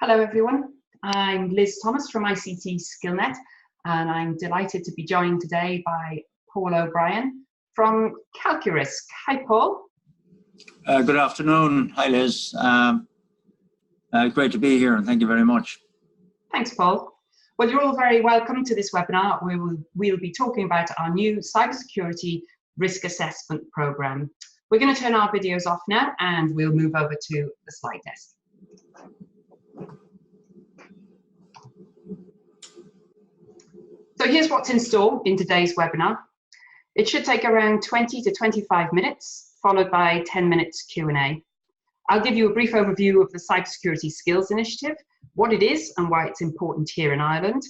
Hello everyone, I'm Liz Thomas from ICT SkillNet and I'm delighted to be joined today by Paul O'Brien from CalculaRisk. Hi Paul. Good afternoon. Hi Liz. Great to be here and thank you very much. Thanks Paul. Well, you're all very welcome to this webinar where we'll be talking about our new Cybersecurity Risk Assessment program. We're going to turn our videos off now and we'll move over to the slide desk. So here's what's in store in today's webinar. It should take around 20 to 25 minutes, followed by 10 minutes Q&A. I'll give you a brief overview of the Cybersecurity Skills Initiative, what it is and why it's important here in Ireland,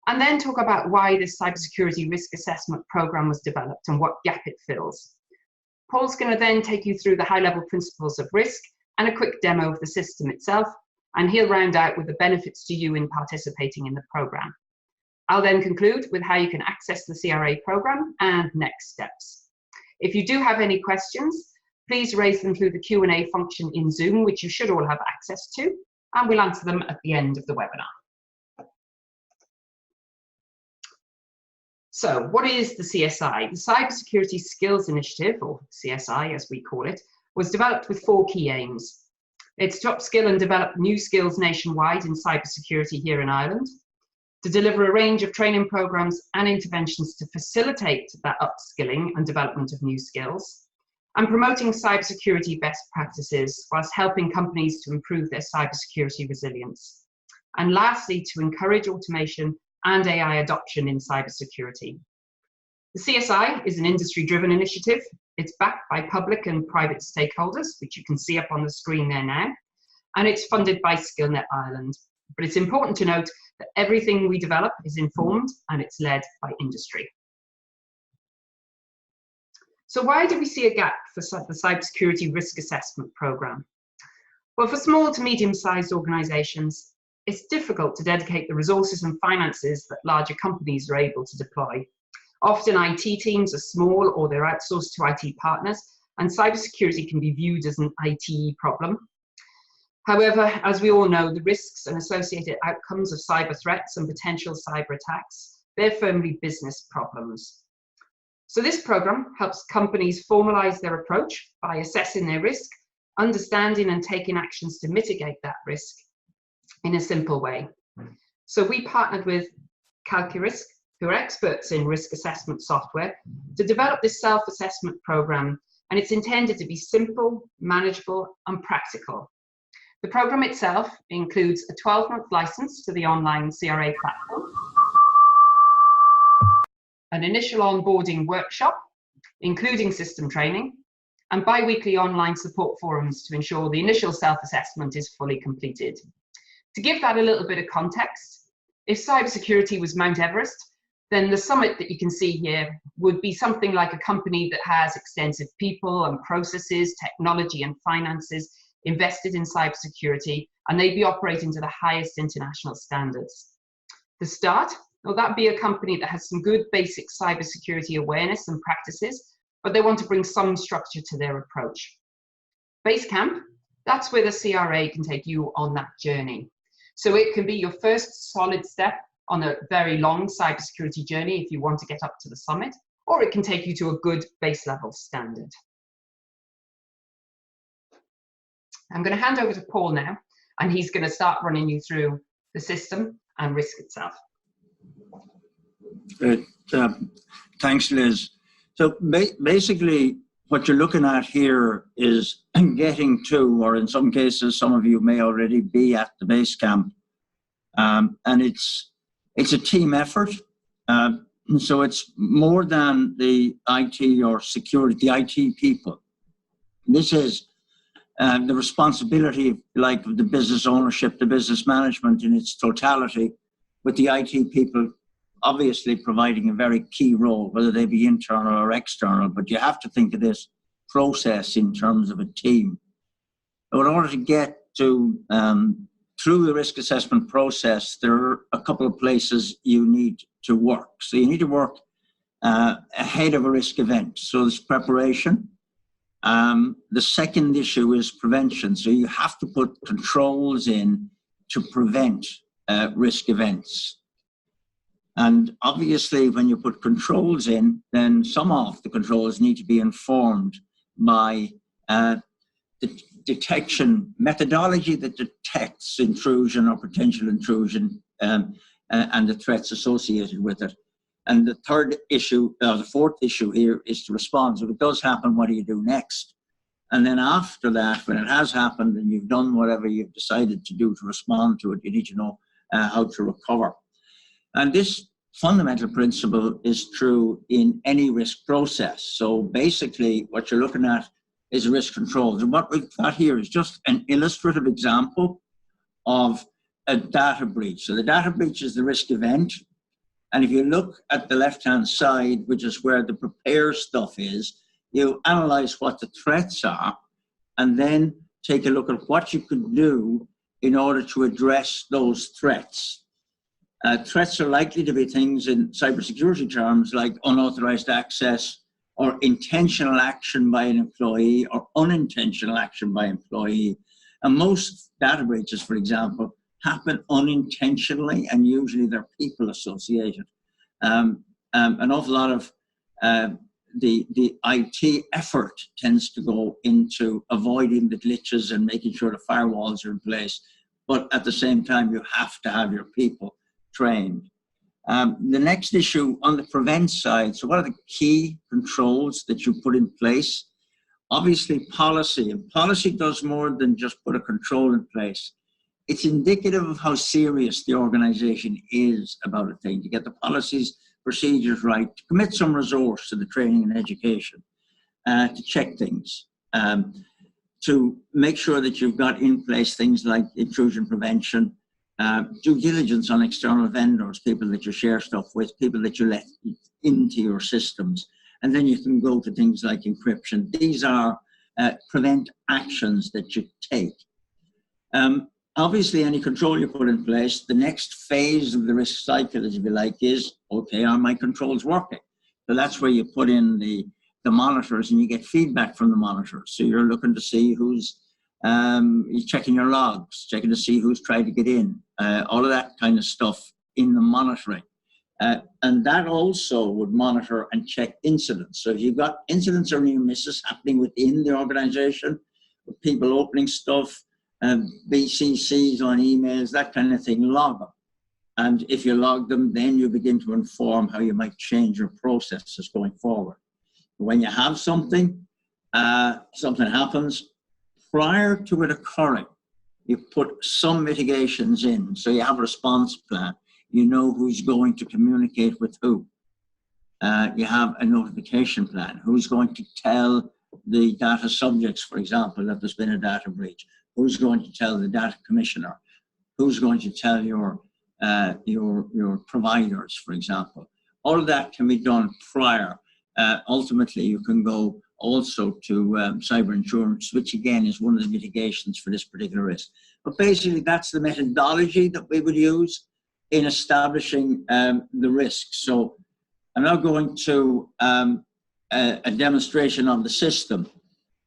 and then talk about why this Cybersecurity Risk Assessment program was developed and what gap it fills. Paul's going to then take you through the high-level principles of risk and a quick demo of the system itself, and he'll round out with the benefits to you in participating in the program. I'll then conclude with how you can access the CRA program and next steps. If you do have any questions, please raise them through the Q&A function in Zoom, which you should all have access to, and we'll answer them at the end of the webinar. So what is the CSI? The Cybersecurity Skills Initiative, or CSI as we call it, was developed with 4 key aims. It's to upskill and develop new skills nationwide in cybersecurity here in Ireland, to deliver a range of training programs and interventions to facilitate that upskilling and development of new skills, and promoting cybersecurity best practices whilst helping companies to improve their cybersecurity resilience. And lastly, to encourage automation and AI adoption in cybersecurity. The CSI is an industry-driven initiative. It's backed by public and private stakeholders, which you can see up on the screen there now, and it's funded by SkillNet Ireland. But it's important to note that everything we develop is informed and it's led by industry. So why do we see a gap for the Cybersecurity Risk Assessment program? Well, for small to medium-sized organizations, it's difficult to dedicate the resources and finances that larger companies are able to deploy. Often IT teams are small or they're outsourced to IT partners, and cybersecurity can be viewed as an IT problem. However, as we all know, the risks and associated outcomes of cyber threats and potential cyber attacks, they're firmly business problems. So this program helps companies formalize their approach by assessing their risk, understanding and taking actions to mitigate that risk in a simple way. So we partnered with CalculaRisk, who are experts in risk assessment software, to develop this self-assessment program, and it's intended to be simple, manageable and practical. The program itself includes a 12-month license to the online CRA platform, an initial onboarding workshop, including system training, and bi-weekly online support forums to ensure the initial self-assessment is fully completed. To give that a little bit of context, if cybersecurity was Mount Everest, then the summit that you can see here would be something like a company that has extensive people and processes, technology and finances invested in cybersecurity, and they'd be operating to the highest international standards. The start, well, that'd be a company that has some good basic cybersecurity awareness and practices, but they want to bring some structure to their approach. Basecamp, that's where the CRA can take you on that journey. So it can be your first solid step on a very long cybersecurity journey if you want to get up to the summit, or it can take you to a good base level standard. I'm going to hand over to Paul now, and he's going to start running you through the system and risk itself. Thanks, Liz. So basically, what you're looking at here is getting to, or in some cases, some of you may already be at the base camp, and it's a team effort. So it's more than the IT or security, the IT people. This is the responsibility, like of the business ownership, the business management in its totality, with the IT people obviously providing a very key role, whether they be internal or external, but you have to think of this process in terms of a team. So in order to get to through the risk assessment process, there are a couple of places you need to work. So you need to work ahead of a risk event. So there's preparation. The second issue is prevention. So you have to put controls in to prevent risk events. And obviously, when you put controls in, then some of the controls need to be informed by the detection methodology that detects intrusion or potential intrusion and the threats associated with it. And the third issue, the fourth issue here is to respond. So if it does happen, what do you do next? And then after that, when it has happened and you've done whatever you've decided to do to respond to it, you need to know how to recover. And this fundamental principle is true in any risk process. So basically, what you're looking at is risk controls. And what we've got here is just an illustrative example of a data breach. So the data breach is the risk event. And if you look at the left-hand side, which is where the prepare stuff is, you analyze what the threats are, and then take a look at what you could do in order to address those threats. Threats are likely to be things in cybersecurity terms like unauthorized access or intentional action by an employee or unintentional action by an employee. And most data breaches, for example, happen unintentionally, and usually they're people associated. An awful lot of the IT effort tends to go into avoiding the glitches and making sure the firewalls are in place. But at the same time, you have to have your people trained. The next issue on the prevent side, so what are the key controls that you put in place? Obviously, policy. And policy does more than just put a control in place. It's indicative of how serious the organization is about a thing, to get the policies, procedures right, to commit some resource to the training and education, to check things, to make sure that you've got in place things like intrusion prevention, due diligence on external vendors, people that you share stuff with, people that you let into your systems. And then you can go to things like encryption. These are prevent actions that you take. Obviously, any control you put in place, the next phase of the risk cycle, if you like, is, okay, are my controls working? So that's where you put in the monitors and you get feedback from the monitors. So you're looking to see who's, you're checking your logs, checking to see who's tried to get in, all of that kind of stuff in the monitoring. And that also would monitor and check incidents. So if you've got incidents or near misses happening within the organization, with people opening stuff, BCCs on emails, that kind of thing, log them. And if you log them, then you begin to inform how you might change your processes going forward. When you have something, something happens, prior to it occurring, you put some mitigations in. So you have a response plan. You know who's going to communicate with who. You have a notification plan. Who's going to tell the data subjects, for example, that there's been a data breach? Who's going to tell the data commissioner? Who's going to tell your providers, for example? All of that can be done prior. Ultimately, you can go also to cyber insurance, which again is one of the mitigations for this particular risk. But basically, that's the methodology that we would use in establishing the risk. So I'm now going to a demonstration of the system.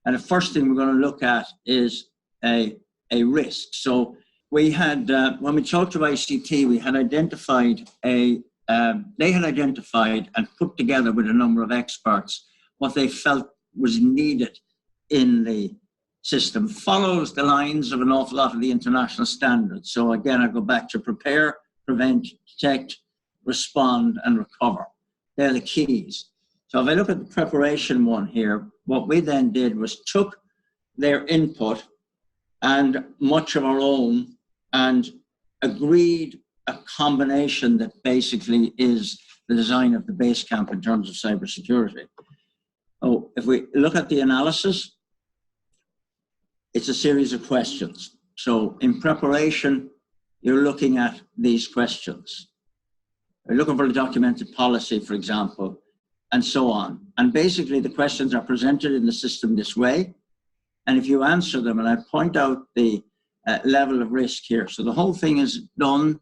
And the first thing we're going to look at is a risk. So we had, when we talked to ICT, we had identified they had identified and put together with a number of experts what they felt was needed in the system. Follows the lines of an awful lot of the international standards. So again, I go back to prepare, prevent, detect, respond, and recover. They're the keys. So if I look at the preparation one here, what we then did was took their input and much of our own and agreed a combination that basically is the design of the base camp in terms of cybersecurity. Oh, if we look at the analysis, it's a series of questions. So in preparation, you're looking at these questions. You're looking for a documented policy, for example, and so on. And basically the questions are presented in the system this way. And if you answer them, and I point out the level of risk here. So the whole thing is done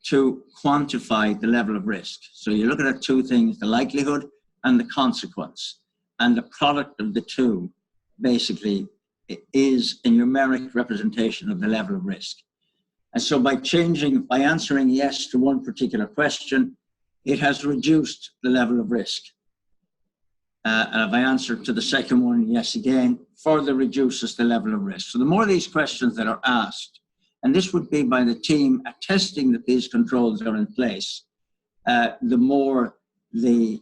to quantify the level of risk. So you're looking at two things, the likelihood and the consequence. And the product of the two basically is a numeric representation of the level of risk. And so by answering yes to one particular question, it has reduced the level of risk. And if I answer to the second one, yes again, further reduces the level of risk. So the more these questions that are asked, and this would be by the team attesting that these controls are in place, the more the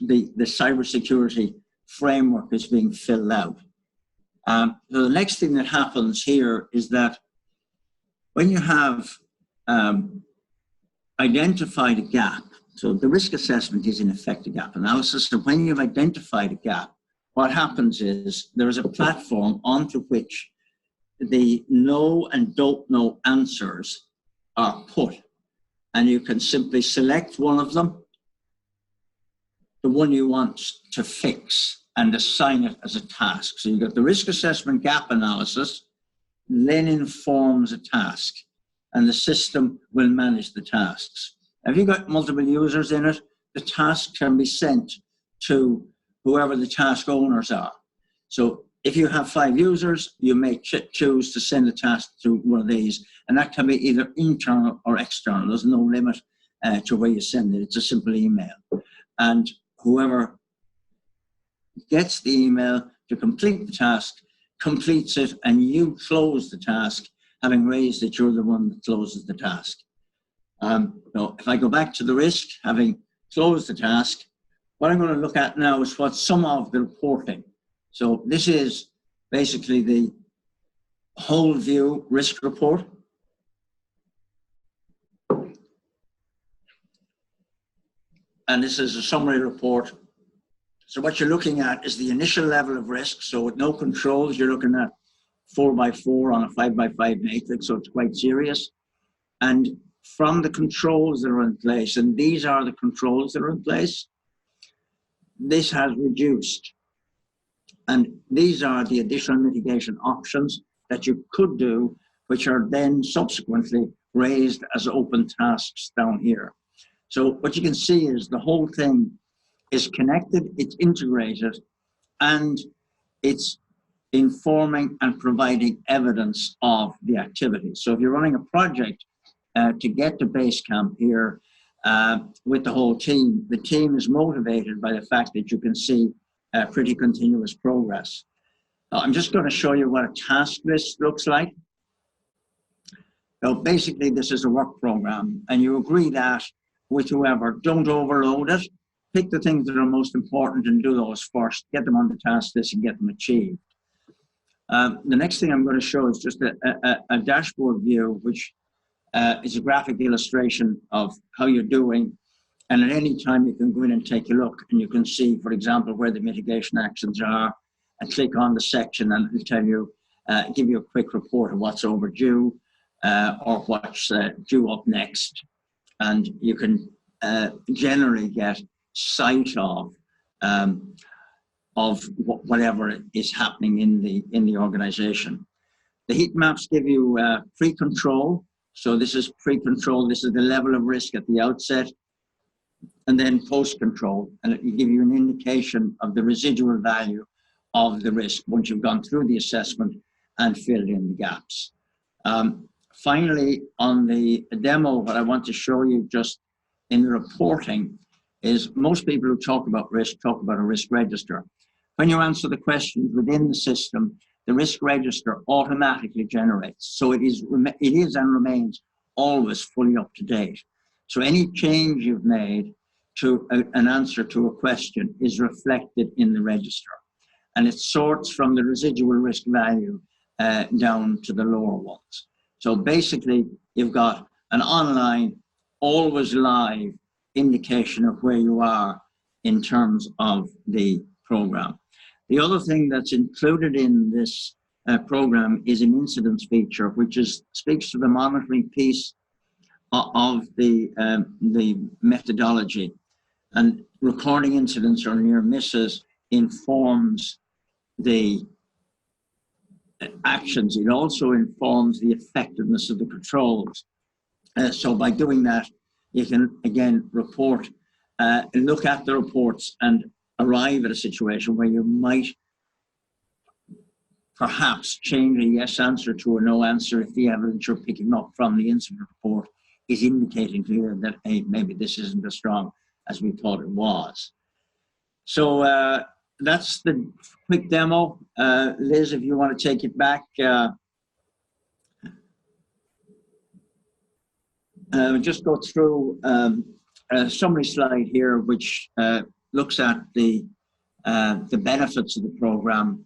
cybersecurity framework is being filled out. So the next thing that happens here is that when you have identified a gap, so the risk assessment is in effect a gap analysis, and when you've identified a gap, what happens is there is a platform onto which the no and don't know answers are put, and you can simply select one of them, the one you want to fix, and assign it as a task. So you've got the risk assessment gap analysis, then informs a task, and the system will manage the tasks. If you've got multiple users in it, the task can be sent to whoever the task owners are. So if you have 5 users, you may choose to send a task to one of these, and that can be either internal or external. There's no limit to where you send it. It's a simple email. And whoever gets the email to complete the task completes it, and you close the task. Having raised it, you're the one that closes the task. Now, if I go back to the risk, having closed the task, what I'm going to look at now is what's some of the reporting. So this is basically the whole view risk report. And this is a summary report. So what you're looking at is the initial level of risk. So with no controls, you're looking at 4x4 on a 5x5 matrix, so it's quite serious. And from the controls that are in place, and these are the controls that are in place, this has reduced. And these are the additional mitigation options that you could do, which are then subsequently raised as open tasks down here. So what you can see is the whole thing is connected, it's integrated, and it's informing and providing evidence of the activity. So if you're running a project to get to base camp here with the whole team, the team is motivated by the fact that you can see pretty continuous progress. I'm just going to show you what a task list looks like. So basically, this is a work program, and you agree that with whoever, don't overload it. Pick the things that are most important and do those first. Get them on the task list and get them achieved. The next thing I'm going to show is just a dashboard view, which is a graphic illustration of how you're doing. And at any time, you can go in and take a look, and you can see, for example, where the mitigation actions are, and click on the section, and it'll tell you, give you a quick report of what's overdue or what's due up next. And you can generally get sight of whatever is happening in the organization. The heat maps give you pre-control. So this is pre-control. This is the level of risk at the outset, and then post-control. And it will give you an indication of the residual value of the risk once you've gone through the assessment and filled in the gaps. Finally, on the demo, what I want to show you just in the reporting is most people who talk about risk talk about a risk register. When you answer the questions within the system, the risk register automatically generates. So it is and remains always fully up to date. So any change you've made to an answer to a question is reflected in the register. And it sorts from the residual risk value down to the lower ones. So basically, you've got an online, always live indication of where you are in terms of the program. The other thing that's included in this program is an incidents feature, which speaks to the monitoring piece of the methodology. And recording incidents or near misses informs the actions. It also informs the effectiveness of the controls. So by doing that, you can again report, look at the reports and arrive at a situation where you might perhaps change a yes answer to a no answer if the evidence you're picking up from the incident report is indicating to you that, hey, maybe this isn't as strong as we thought it was. So that's the quick demo. Liz, if you want to take it back. Just go through a summary slide here, which looks at the benefits of the program.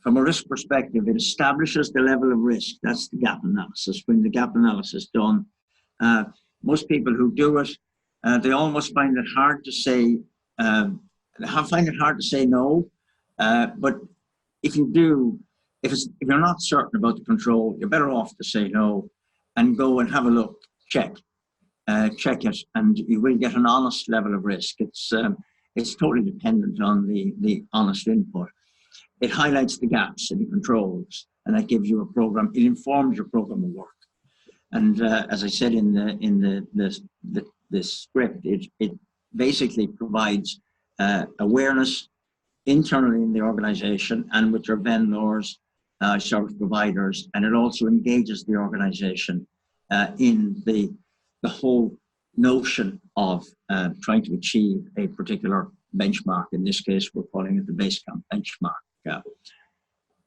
From a risk perspective, it establishes the level of risk. That's the gap analysis. When the gap analysis is done, most people who do it, they almost find it hard to say, no. But if you do, if you're not certain about the control, you're better off to say no and go and have a look, check it, and you will get an honest level of risk. It's totally dependent on the honest input. It highlights the gaps in the controls, and that gives you a program. It informs your program of work. And as I said in the script, it basically provides awareness internally in the organization and with your vendors, service providers, and it also engages the organization in the whole notion of trying to achieve a particular benchmark. In this case, we're calling it the Basecamp benchmark.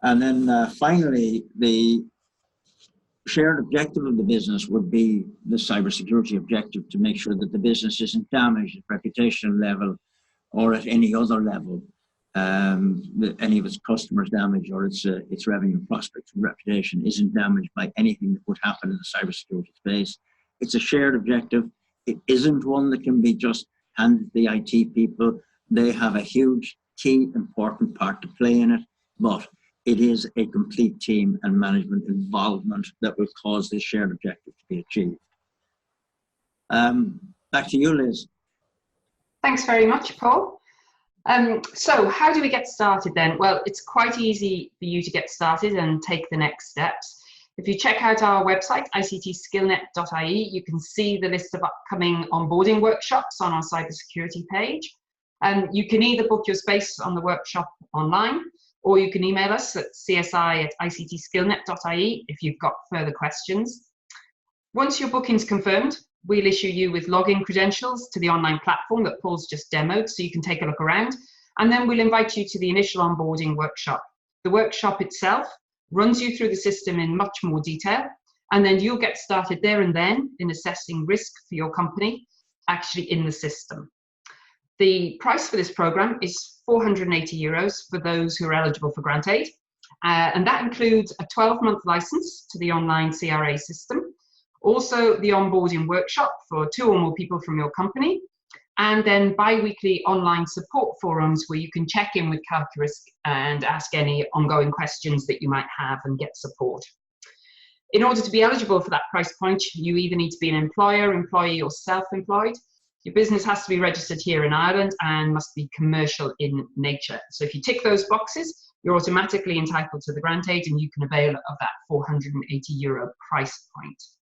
And then finally, the shared objective of the business would be the cybersecurity objective, to make sure that the business isn't damaged at reputational level or at any other level, any of its customers damaged or its revenue prospects and reputation isn't damaged by anything that would happen in the cybersecurity space. It's a shared objective. It isn't one that can be just handed to the IT people. They have a huge, key, important part to play in it, but it is a complete team and management involvement that will cause this shared objective to be achieved. Back to you, Liz. Thanks very much, Paul. So how do we get started then? Well, it's quite easy for you to get started and take the next steps. If you check out our website, ictskillnet.ie, you can see the list of upcoming onboarding workshops on our cybersecurity page. You can either book your space on the workshop online, or you can email us at csi@ictskillnet.ie if you've got further questions. Once your booking's confirmed, we'll issue you with login credentials to the online platform that Paul's just demoed, so you can take a look around, and then we'll invite you to the initial onboarding workshop. The workshop itself runs you through the system in much more detail, and then you'll get started there and then in assessing risk for your company actually in the system. The price for this program is €480 for those who are eligible for grant aid, and that includes a 12-month license to the online CRA system, also the onboarding workshop for 2 or more people from your company, and then bi-weekly online support forums where you can check in with CalcRisk and ask any ongoing questions that you might have and get support. In order to be eligible for that price point, you either need to be an employer, employee, or self-employed. Your business has to be registered here in Ireland and must be commercial in nature. So if you tick those boxes, you're automatically entitled to the grant aid and you can avail of that €480 price point.